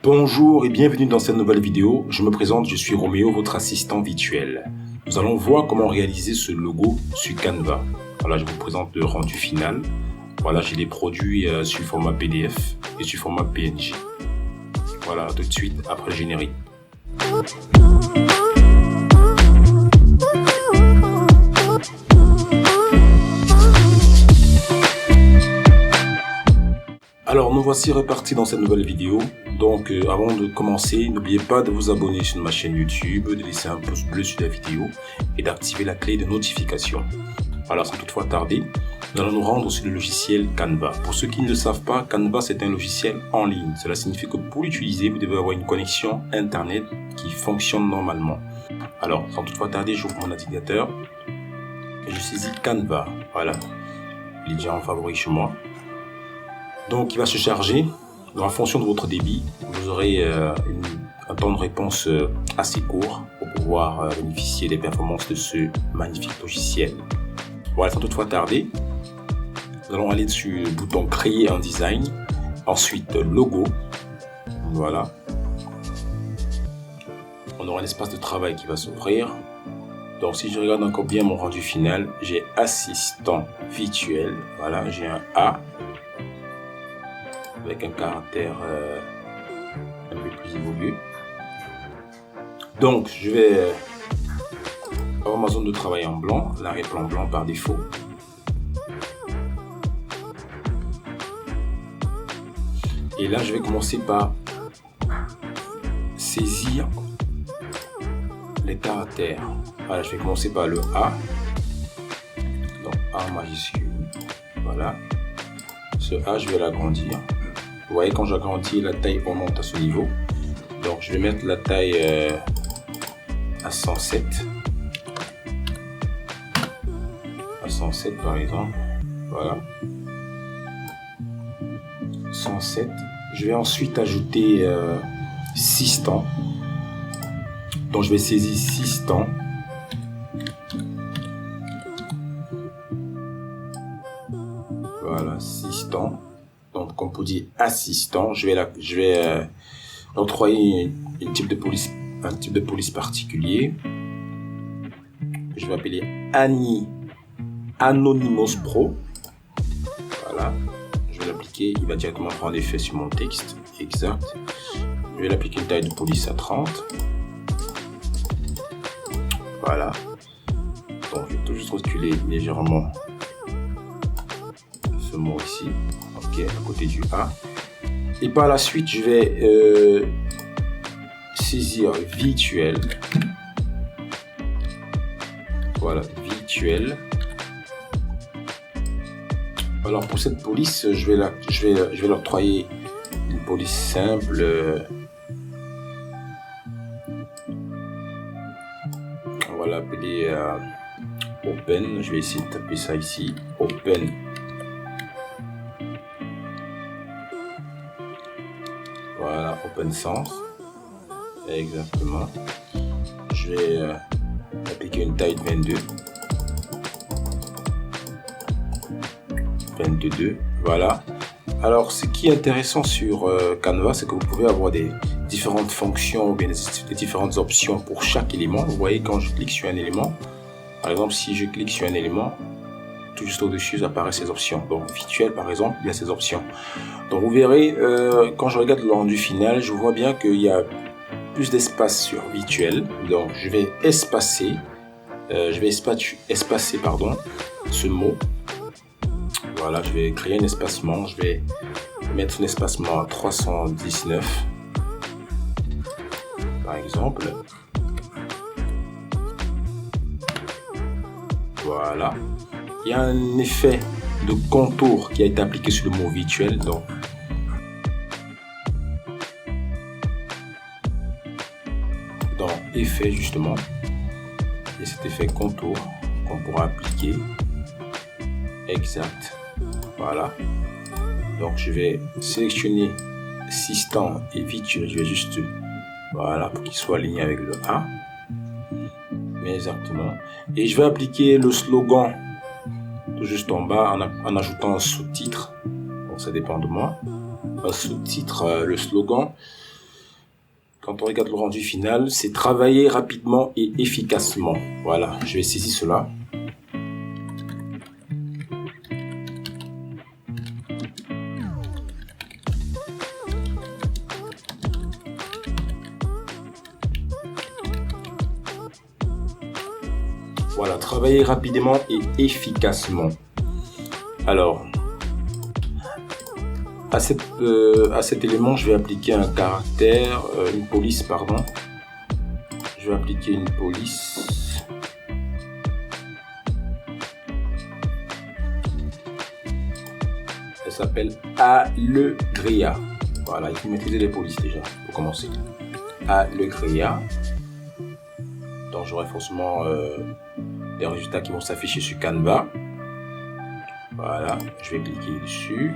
Bonjour et bienvenue dans cette nouvelle vidéo. Je me présente, je suis Roméo, votre assistant virtuel. Nous allons voir comment réaliser ce logo sur Canva. Voilà, je vous présente le rendu final. Voilà, j'ai les produits sur format PDF et sur format PNG. Voilà, tout de suite après le générique. Alors nous voici repartis dans cette nouvelle vidéo. Donc avant de commencer, n'oubliez pas de vous abonner sur ma chaîne YouTube, de laisser un pouce bleu sur la vidéo et d'activer la clé de notification. Voilà, sans toutefois tarder, nous allons nous rendre sur le logiciel Canva. Pour ceux qui ne le savent pas, Canva c'est un logiciel en ligne. Cela signifie que pour l'utiliser, vous devez avoir une connexion internet qui fonctionne normalement. Alors sans toutefois tarder, j'ouvre mon navigateur et je saisis Canva. Voilà, il est déjà en favori chez moi. Donc il va se charger. En fonction de votre débit, vous aurez un temps de réponse assez court pour pouvoir bénéficier des performances de ce magnifique logiciel. Voilà, sans toutefois tarder, nous allons aller sur le bouton créer un design, ensuite logo. Voilà, on aura un espace de travail qui va s'ouvrir. Donc si je regarde encore bien mon rendu final, j'ai assistant virtuel. Voilà, j'ai un A avec un caractère un peu plus évolué. Donc je vais avoir ma zone de travail en blanc, l'arrière-plan blanc par défaut. Et là je vais commencer par saisir les caractères. Voilà, je vais commencer par le A. Donc A majuscule. Voilà. Ce A, je vais l'agrandir. Vous voyez, quand j'agrandis, la taille augmente à ce niveau. Donc je vais mettre la taille à 107. À 107 par exemple. Voilà. 107. Je vais ensuite ajouter 6 temps. Donc je vais saisir 6 temps. Voilà, 6 temps. Donc, comme pour dire assistant, je vais octroyer un type de police particulier. Je vais appeler Anonymous Pro. Voilà, je vais l'appliquer. Il va directement prendre effet sur mon texte. Exact. Je vais l'appliquer une taille de police à 30. Voilà. Donc, je vais tout juste reculer légèrement ce mot ici. Ok, à côté du A. Et par la suite, je vais saisir virtuel. Voilà, virtuel. Alors pour cette police, je vais l'octroyer une police simple. On va l'appeler Open. Je vais essayer de taper ça ici. Open. Voilà, Open Sans. Exactement. Je vais appliquer une taille de 22. 22. Voilà. Alors, ce qui est intéressant sur Canva, c'est que vous pouvez avoir des différentes fonctions ou bien des différentes options pour chaque élément. Vous voyez, quand je clique sur un élément, par exemple, si je clique sur un élément, tout juste au-dessus apparaissent ces options. Donc virtuel par exemple, il y a ces options. Donc vous verrez, quand je regarde le rendu final, je vois bien qu'il y a plus d'espace sur virtuel. Donc je vais espacer, ce mot. Voilà, je vais créer un espacement. Je vais mettre un espacement à 319 par exemple. Voilà. Il y a un effet de contour qui a été appliqué sur le mot virtuel. Donc, dans effet justement, il y a cet effet contour qu'on pourra appliquer. Exact. Voilà. Donc je vais sélectionner assistant et virtuel. Je vais juste, voilà, pour qu'il soit aligné avec le A. Mais exactement. Et je vais appliquer le slogan tout juste en bas en ajoutant un sous-titre. Donc ça dépend de moi. un sous-titre, le slogan. Quand on regarde le rendu final, c'est travailler rapidement et efficacement. Voilà, je vais saisir cela. Voilà, travailler rapidement et efficacement. Alors, à cet élément, je vais appliquer un caractère, une police, pardon. Je vais appliquer une police. Elle s'appelle Alegria. Voilà, il faut maîtriser les polices déjà, pour commencer. Alegria. Donc, j'aurai forcément les résultats qui vont s'afficher sur Canva. Voilà, je vais cliquer dessus.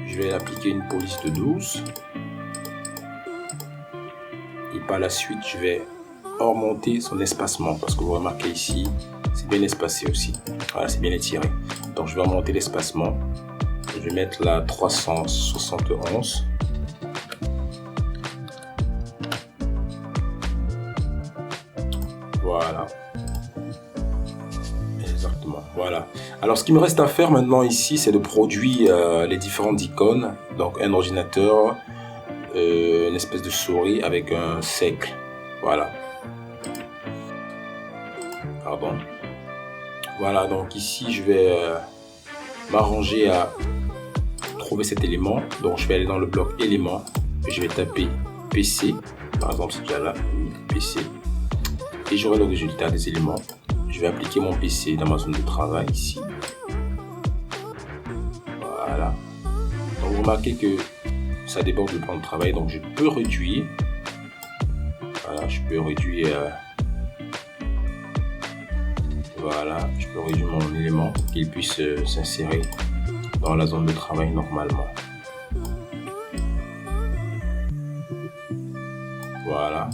Je vais appliquer une police de 12. Et par la suite, je vais augmenter son espacement. Parce que vous remarquez ici, c'est bien espacé aussi. Voilà, c'est bien étiré. Donc, je vais augmenter l'espacement. Je vais mettre la 371. Voilà. Exactement. Voilà. Alors, ce qu'il me reste à faire maintenant ici, c'est de produire les différentes icônes. Donc, un ordinateur, une espèce de souris avec un cercle. Voilà. Pardon. Voilà. Donc, ici, je vais m'arranger à trouver cet élément. Donc, je vais aller dans le bloc éléments. Je vais taper PC. Par exemple, c'est déjà là. Oui, PC. Et j'aurai le résultat des éléments. Je vais appliquer mon PC dans ma zone de travail ici. Voilà. Donc vous remarquez que ça déborde le plan de travail. Donc je peux réduire. Voilà, je peux réduire. Voilà, je peux réduire mon élément pour qu'il puisse s'insérer dans la zone de travail normalement. Voilà.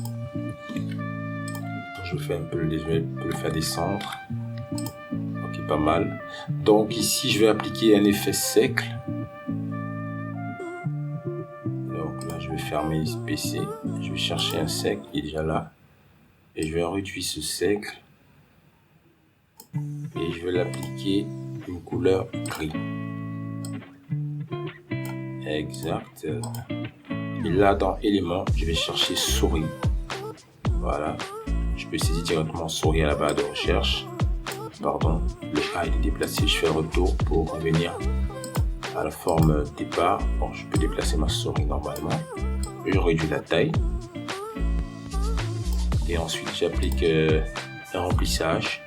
Je vais le faire descendre. Ok, pas mal. Donc ici, je vais appliquer un effet cercle. Donc là, je vais fermer ce PC. Je vais chercher un cercle qui est déjà là. Et je vais réduire ce cercle. Et je vais l'appliquer une couleur gris. Exact. Et là, dans éléments, je vais chercher souris. Voilà. Je peux saisir directement souris à la barre de recherche. Pardon, le A est déplacé. Je fais un retour pour revenir à la forme départ. Bon, je peux déplacer ma souris normalement. Je réduis la taille. Et ensuite, j'applique un remplissage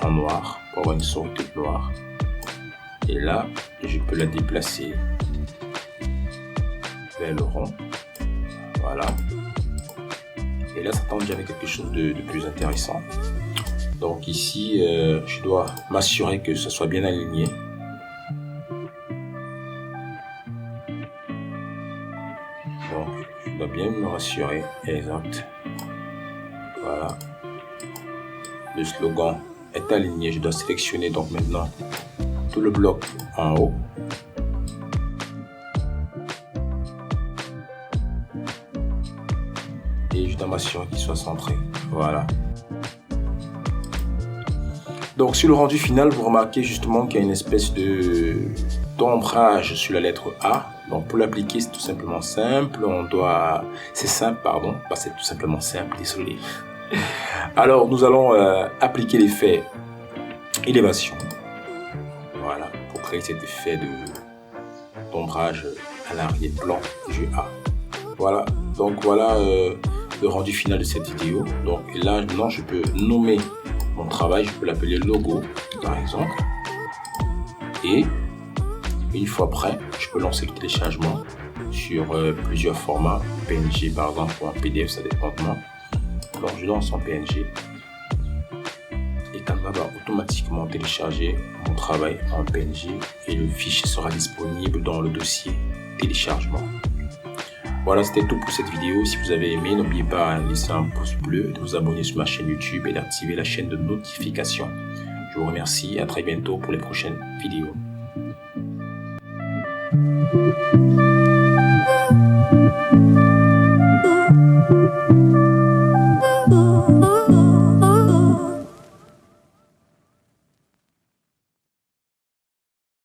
en noir pour avoir une souris toute noire. Et là, je peux la déplacer vers le rond. Voilà. Et là, ça tend déjà avec quelque chose de plus intéressant. Donc ici, je dois m'assurer que ce soit bien aligné. Donc, je dois bien me rassurer. Exact. Voilà. Le slogan est aligné. Je dois sélectionner donc maintenant tout le bloc en haut. Et je dois m'assurer qu'il soit centré. Voilà. Donc sur le rendu final, vous remarquez justement qu'il y a une espèce d'ombrage sur la lettre A. Donc pour l'appliquer, c'est tout simplement simple. C'est simple, pardon. Pas c'est tout simplement simple, désolé. Alors nous allons appliquer l'effet élévation. Voilà, pour créer cet effet d'ombrage à l'arrière-plan du A. Voilà, donc voilà le rendu final de cette vidéo. Donc et là maintenant je peux nommer mon travail, je peux l'appeler logo par exemple. Et une fois prêt, je peux lancer le téléchargement sur plusieurs formats, PNG par exemple ou en PDF, ça dépend de moi. Donc je lance en PNG et Canva va automatiquement télécharger mon travail en PNG et le fichier sera disponible dans le dossier téléchargement. Voilà, c'était tout pour cette vidéo. Si vous avez aimé, n'oubliez pas de laisser un pouce bleu, de vous abonner sur ma chaîne YouTube et d'activer la chaîne de notification. Je vous remercie, à très bientôt pour les prochaines vidéos.